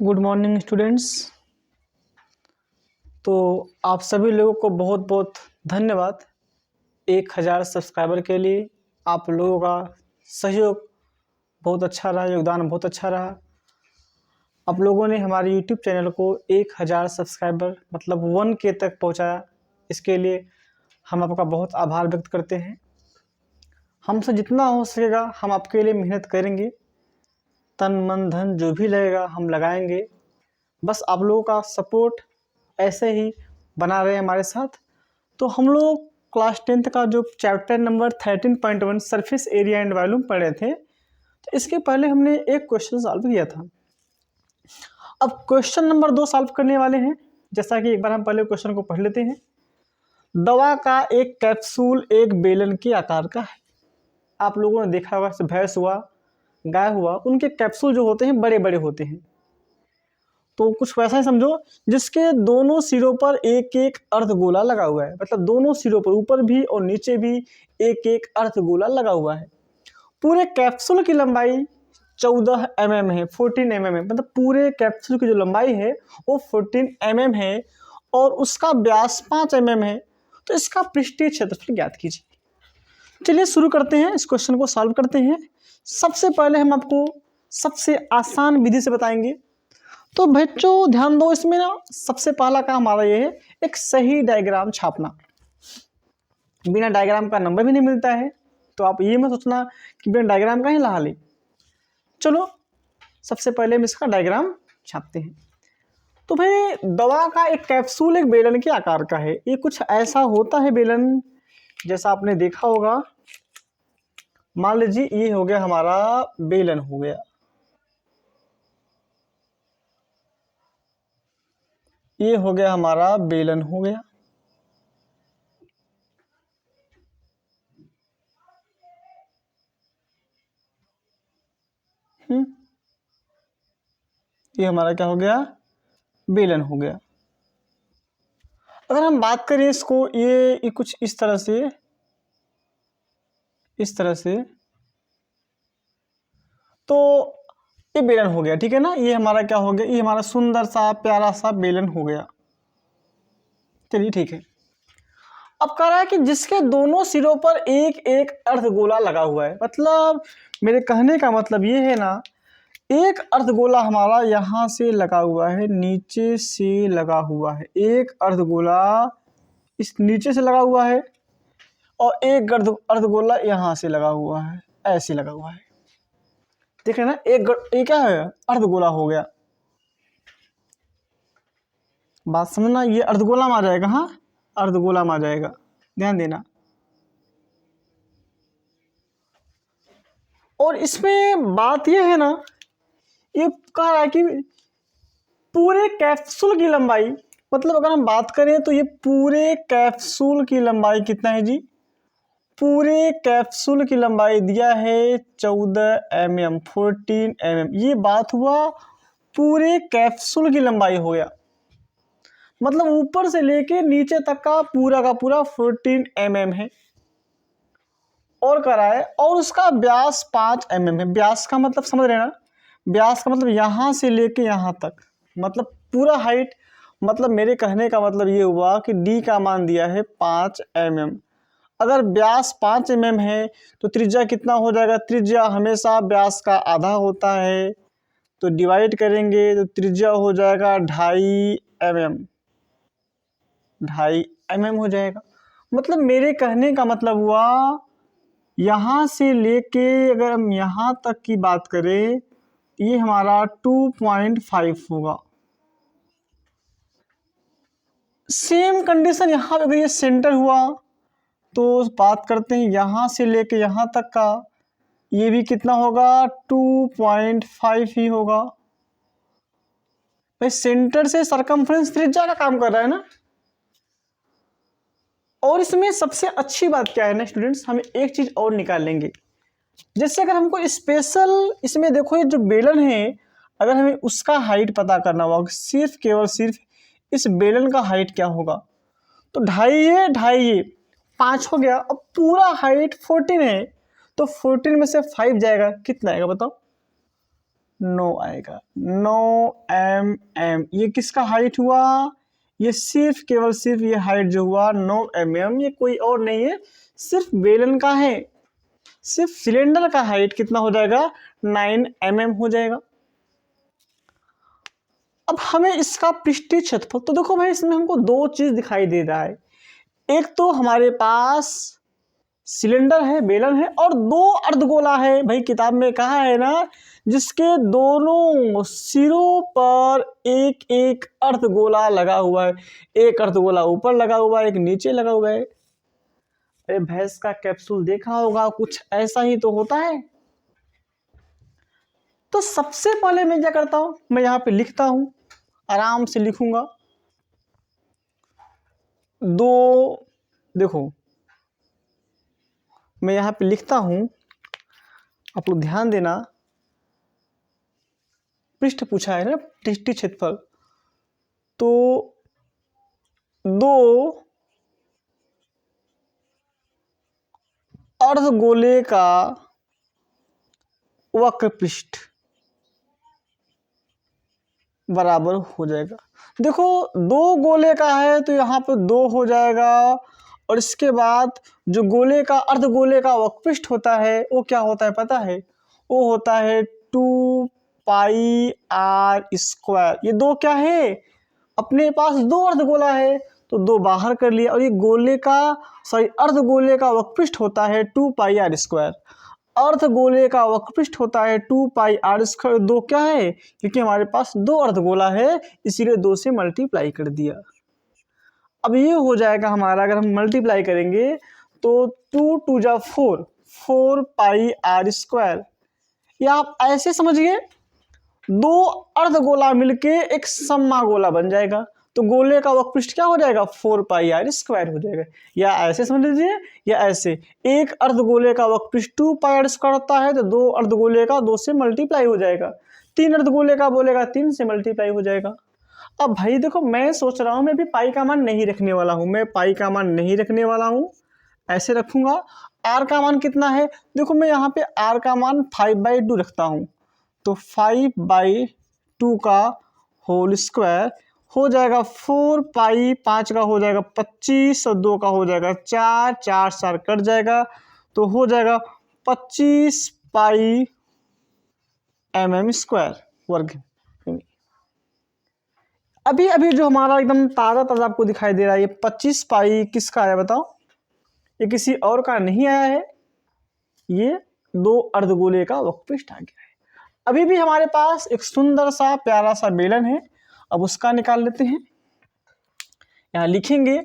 Good morning students. तो आप सभी लोगों को बहुत बहुत धन्यवाद 1000 सब्सक्राइबर के लिए। आप लोगों का सहयोग बहुत अच्छा रहा, योगदान बहुत अच्छा रहा। आप लोगों ने हमारे यूट्यूब चैनल को 1000 सब्सक्राइबर मतलब 1K तक पहुंचाया। इसके लिए हम आपका बहुत आभार व्यक्त करते हैं। हमसे जितना हो सकेगा हम आपके लिए मेहनत करेंगे, तन मन धन जो भी लगेगा हम लगाएंगे। बस आप लोगों का सपोर्ट ऐसे ही बना रहे हमारे साथ। तो हम लोग क्लास 10th का जो chapter number 13.1 surface area and volume पढ़े थे, तो इसके पहले हमने एक क्वेश्चन सॉल्व किया था। अब क्वेश्चन नंबर 2 सॉल्व करने वाले हैं। जैसा कि एक बार हम पहले क्वेश्चन को पढ़ लेते हैं। दवा का एक कैप्सूल एक बेलन के आकार का है। आप लोगों ने देखा होगा, भैंस हुआ, गाय हुआ, उनके कैप्सूल जो होते हैं बड़े बड़े होते हैं। तो कुछ वैसा ही समझो जिसके दोनों सिरों पर एक एक अर्धगोला लगा हुआ है। मतलब दोनों सिरों पर, ऊपर भी और नीचे भी एक एक अर्धगोला लगा हुआ है। पूरे कैप्सूल की लंबाई 14 mm है, 14 mm है। मतलब पूरे कैप्सूल की जो लंबाई है वो 14 mm है और उसका व्यास 5 mm है। तो इसका पृष्ठीय क्षेत्रफल ज्ञात कीजिए। चलिए शुरू करते हैं, इस क्वेश्चन को सॉल्व करते हैं। सबसे पहले हम आपको सबसे आसान विधि से बताएंगे। तो बच्चों ध्यान दो, इसमें ना सबसे पहला काम हमारा ये है एक सही डायग्राम छापना। बिना डायग्राम का नंबर भी नहीं मिलता है, तो आप ये मत सोचना कि बिना डायग्राम का ही ला ले। चलो सबसे पहले हम इसका डायग्राम छापते हैं। तो भाई दवा का एक कैप्सूल एक बेलन के आकार का है। ये कुछ ऐसा होता है बेलन, जैसा आपने देखा होगा। मान लीजिए ये हो गया हमारा बेलन हो गया, ये हो गया हमारा बेलन हो गया। ये हमारा क्या हो गया, बेलन हो गया। अगर हम बात करें इसको, ये कुछ इस तरह से, इस तरह से, तो ये बेलन हो गया, ठीक है ना। ये हमारा क्या हो गया, ये हमारा सुंदर सा प्यारा सा बेलन हो गया। चलिए ठीक है। अब कह रहा है कि जिसके दोनों सिरों पर एक एक अर्धगोला लगा हुआ है। मतलब मेरे कहने का मतलब ये है ना, एक अर्धगोला हमारा यहाँ से लगा हुआ है, नीचे से लगा हुआ है। एक अर्धगोला इस नीचे से लगा हुआ है और एक अर्धगोला यहाँ से लगा हुआ है, ऐसे लगा हुआ है। देख रहे ना, एक क्या है, अर्धगोला हो गया। बात समझना, ये अर्धगोला में आ जाएगा। हाँ, अर्धगोला में आ जाएगा, ध्यान देना। और इसमें बात ये है ना, ये कह रहा है कि पूरे कैप्सूल की लंबाई, मतलब अगर हम बात करें तो ये पूरे कैप्सूल की लंबाई कितना है जी, पूरे कैप्सूल की लंबाई दिया है 14 mm, 14 mm। ये बात हुआ पूरे कैप्सूल की लंबाई हो गया। मतलब ऊपर से लेके नीचे तक का पूरा 14 mm है। और कह रहा है और उसका व्यास 5 mm है। व्यास का मतलब समझ रहे ना, व्यास का मतलब यहाँ से लेके यहाँ तक, मतलब पूरा हाइट। मतलब मेरे कहने का मतलब ये हुआ कि डी का मान दिया है 5 mm। अगर व्यास 5 mm है तो त्रिज्या कितना हो जाएगा, त्रिज्या हमेशा व्यास का आधा होता है। तो डिवाइड करेंगे तो त्रिज्या हो जाएगा 2.5 mm, 2.5 mm हो जाएगा। मतलब मेरे कहने का मतलब हुआ यहाँ से लेके अगर हम यहाँ तक की बात करें, ये हमारा 2.5 होगा। सेम कंडीशन यहाँ पे अगर ये सेंटर हुआ तो बात करते हैं यहाँ से लेके यहाँ तक का, ये भी कितना होगा, 2.5 ही होगा। भाई सेंटर से सरकमफ्रेंस त्रिज्या का काम कर रहा है ना। और इसमें सबसे अच्छी बात क्या है ना स्टूडेंट्स, हम एक चीज और निकाल लेंगे। जैसे अगर हमको स्पेशल, इसमें देखो ये जो बेलन है, अगर हमें उसका हाइट पता करना होगा, सिर्फ केवल सिर्फ इस बेलन का हाइट क्या होगा, तो 2.5 है, 2.5 है, 5 हो गया। अब पूरा हाइट 14 है, तो 14 में से 5 जाएगा, कितना आएगा बताओ। 9 आएगा। 9 mm। ये किसका हाइट हुआ? ये सिर्फ केवल सिर्फ ये हाइट जो हुआ 9 mm, ये कोई और नहीं है, सिर्फ बेलन का है। सिर्फ सिलेंडर का हाइट कितना हो जाएगा? 9 mm हो जाएगा। अब हमें इसका पृष्ठीय क्षेत्रफल, तो देखो भाई इसमें हमको दो चीज दिखाई दे रहा है। एक तो हमारे पास सिलेंडर है, बेलन है, और दो अर्धगोला है। भाई किताब में कहा है ना, जिसके दोनों सिरों पर एक एक अर्धगोला लगा हुआ है। एक अर्धगोला ऊपर लगा हुआ है, एक नीचे लगा हुआ है। अरे भैंस का कैप्सूल देखा होगा, कुछ ऐसा ही तो होता है। तो सबसे पहले मैं क्या करता हूं, मैं यहां पे लिखता हूं, आराम से लिखूंगा। दो, देखो मैं यहां पे लिखता हूं, आप लोग ध्यान देना। पृष्ठ पूछा है ना, पृष्ठीय क्षेत्रफल, तो दो अर्धगोले का वक्र पृष्ठ बराबर हो जाएगा। देखो दो गोले का है तो यहाँ पे 2 हो जाएगा, और इसके बाद जो गोले का अर्धगोले का वक्रपृष्ठ होता है वो क्या होता है पता है? वो होता है 2 पाई आर स्क्वायर। ये दो क्या है? अपने पास दो अर्धगोला है तो दो बाहर कर लिया, और ये गोले का अर्धगोले का वक्रपृष्ठ होता है 2 पाई आर स्क्वायर। अर्धगोले का वक्रपृष्ठ होता है 2 पाई आर स्क्वायर। दो क्या है? क्योंकि हमारे पास दो अर्धगोला है, इसीलिए 2 से मल्टीप्लाई कर दिया। अब ये हो जाएगा हमारा, अगर हम मल्टीप्लाई करेंगे तो 2 2 जा 4, 4 पाई आर स्क्वायर। या आप ऐसे समझिए, दो अर्धगोला मिलके एक सम्मा गोला बन जाएगा, तो गोले का वक्रपृष्ठ क्या हो जाएगा? 4 पाई आर स्क्वायर हो जाएगा। या ऐसे समझ लीजिए, या ऐसे, एक अर्धगोले का वक्रपृष्ठ 2 पाई आर स्क्वायर होता है, तो दो अर्धगोले का 2 से मल्टीप्लाई हो जाएगा। तीन अर्धगोले का बोलेगा 3 से मल्टीप्लाई हो जाएगा। अब भाई देखो मैं सोच रहा हूं, मैं भी पाई का मान नहीं रखने वाला हूं, मैं पाई का मान नहीं रखने वाला हूं, ऐसे रखूंगा। आर का मान कितना है? देखो मैं यहाँ पे आर का मान 5/2 रखता हूं, तो 5/2 का होल स्क्वायर हो जाएगा 4 पाई, 5 का हो जाएगा 25 और 2 का हो जाएगा 4, 4 4 कट जाएगा, तो हो जाएगा 25 पाई mm स्क्वायर वर्ग। अभी अभी जो हमारा एकदम ताज़ा ताज़ा आपको दिखाई दे रहा है, ये 25 पाई किसका आया बताओ? ये किसी और का नहीं आया है, ये दो अर्धगोले का वक्रपृष्ठ आ गया है। अभी भी हमारे पास एक सुंदर सा प्यारा सा बेलन है, अब उसका निकाल लेते हैं। यहां लिखेंगे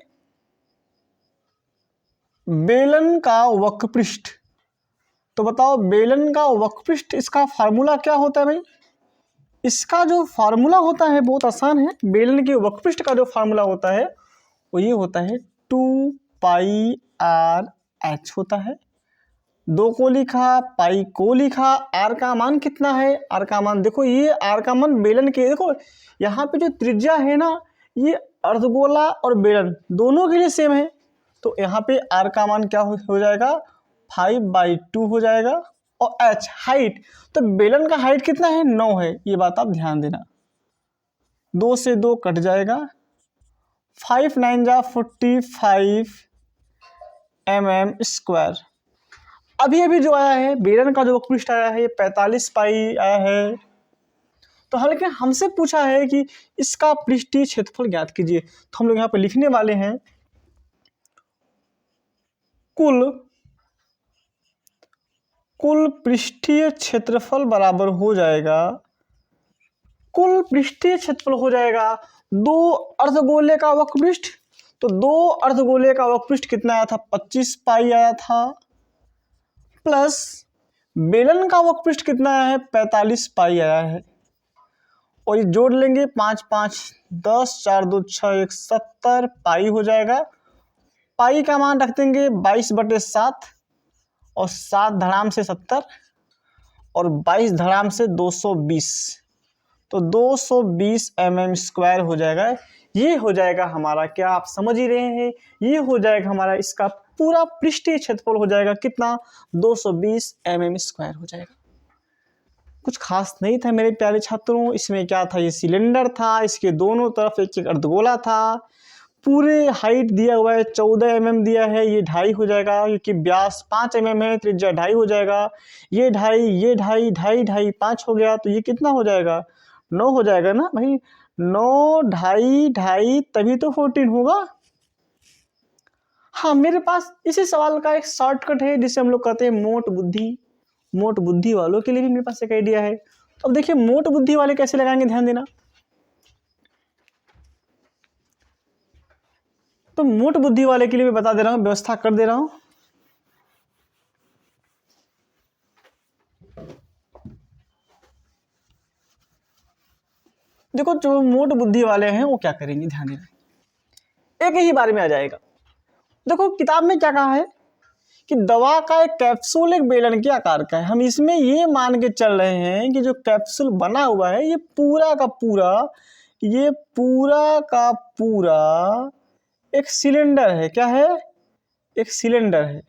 बेलन का वक्रपृष्ठ। तो बताओ बेलन का वक्रपृष्ठ, इसका फार्मूला क्या होता है भाई? इसका जो फार्मूला होता है बहुत आसान है। बेलन के वक्रपृष्ठ का जो फार्मूला होता है वो ये होता है 2 पाई आर एच होता है। 2 को लिखा, पाई को लिखा, आर का मान कितना है? आर का मान देखो, ये आर का मान बेलन के, देखो यहाँ पे जो त्रिज्या है ना, ये अर्धगोला और बेलन दोनों के लिए सेम है, तो यहाँ पे आर का मान क्या हो जाएगा? 5/2 हो जाएगा। और एच हाइट, तो बेलन का हाइट कितना है? 9 है, ये बात आप ध्यान देना। 2 से 2 कट जाएगा, 5 9 जा 45 mm स्क्वायर। अभी अभी जो आया है बेलन का जो वक्रपृष्ठ आया है, ये 45 पाई आया है। तो हालांकि हमसे पूछा है कि इसका पृष्ठीय क्षेत्रफल ज्ञात कीजिए, तो हम लोग यहाँ पे लिखने वाले हैं कुल पृष्ठीय क्षेत्रफल बराबर हो जाएगा, कुल पृष्ठीय क्षेत्रफल हो जाएगा दो अर्धगोले का वक्रपृष्ठ। तो दो अर्धगोले का वक्रपृष्ठ कितना आया था? 25 पाई आया था, प्लस बेलन का वक्रपृष्ठ कितना आया है? 45 पाई आया है, और ये जोड़ लेंगे 5 5 10, 4 2 6 1 70 पाई हो जाएगा। पाई का मान रख देंगे 22/7, और 7 धड़ाम से 70, और 22 धड़ाम से 220, तो 220 mm स्क्वायर हो जाएगा। ये हो जाएगा हमारा, क्या आप समझ ही रहे हैं? ये हो जाएगा हमारा, इसका पूरा पृष्ठीय क्षेत्रफल हो जाएगा कितना? 220 mm स्क्वायर हो जाएगा। कुछ खास नहीं था मेरे प्यारे छात्रों। इसमें क्या था, ये सिलेंडर था, इसके दोनों तरफ एक एक अर्धगोला था, पूरे हाइट दिया हुआ है 14 mm दिया है, ये 2.5 हो जाएगा क्योंकि व्यास 5 mm है, त्रिज्या 2.5 हो जाएगा, ये 2.5, ये 2.5, 2.5, 2.5, 5 हो गया, तो ये कितना हो जाएगा, 9 हो जाएगा ना भाई, 9, 2.5, 2.5 तभी तो 14 होगा। हाँ, मेरे पास इसी सवाल का एक शॉर्टकट है जिसे हम लोग कहते हैं मोट बुद्धि। मोट बुद्धि वालों के लिए भी मेरे पास एक आइडिया है। तो अब देखिए मोट बुद्धि वाले कैसे लगाएंगे, ध्यान देना। तो मोट बुद्धि वाले के लिए मैं बता दे रहा हूं, व्यवस्था कर दे रहा हूं। देखो जो मोट बुद्धि वाले हैं वो क्या करेंगे, ध्यान देना, एक ही बार में आ जाएगा। देखो किताब में क्या कहा है कि दवा का एक कैप्सूल एक बेलन के आकार का है। हम इसमें ये मान के चल रहे हैं कि जो कैप्सूल बना हुआ है ये पूरा का पूरा, ये पूरा का पूरा एक सिलेंडर है। क्या है, एक सिलेंडर है।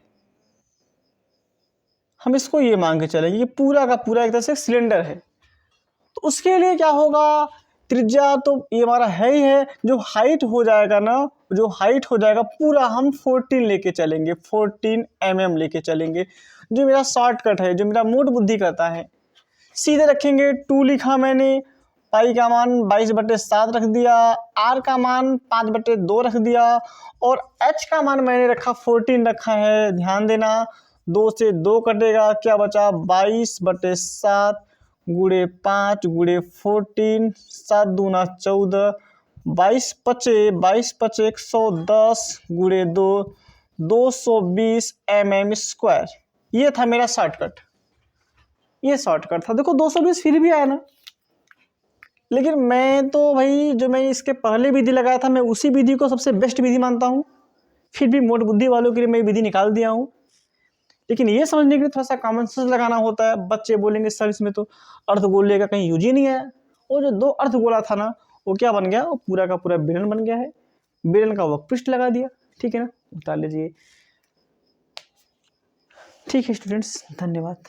हम इसको ये मान के चलेंगे, ये पूरा का पूरा एक तरह से सिलेंडर है। तो उसके लिए क्या होगा, त्रिज्या तो ये हमारा है ही है, जो हाइट हो जाएगा ना, जो हाइट हो जाएगा पूरा हम 14 लेके चलेंगे, 14 mm लेके चलेंगे। जो मेरा शॉर्टकट है, जो मेरा मोट बुद्धि करता है, सीधे रखेंगे। 2 लिखा मैंने, पाई का मान 22/7 रख दिया, आर का मान 5/2 रख दिया, और एच का मान मैंने रखा 14 रखा है। ध्यान देना, 2 से 2 कटेगा, क्या बचा, 22/7 गुणे 5 गुणे 14, 7 दूना 14, 22 पचे 110 गुणे 2, 220 mm²। ये था मेरा शॉर्टकट, ये शॉर्टकट था। देखो 220 फिर भी आया ना, लेकिन मैं तो भाई जो मैं इसके पहले विधि लगाया था, मैं उसी विधि को सबसे बेस्ट विधि मानता हूँ। फिर भी मोट बुद्धि वालों के लिए मैं विधि निकाल दिया हूँ। लेकिन ये समझने के लिए थोड़ा सा कॉमन सेंस लगाना होता है। बच्चे बोलेंगे सर इसमें तो अर्धगोले का कहीं यूज ही नहीं है। वो जो 2 अर्धगोला था ना, वो क्या बन गया, वो पूरा का पूरा बेलन बन गया है। बेलन का वक्रपृष्ठ लगा दिया, ठीक है ना, उतार लीजिए। ठीक है स्टूडेंट्स, धन्यवाद।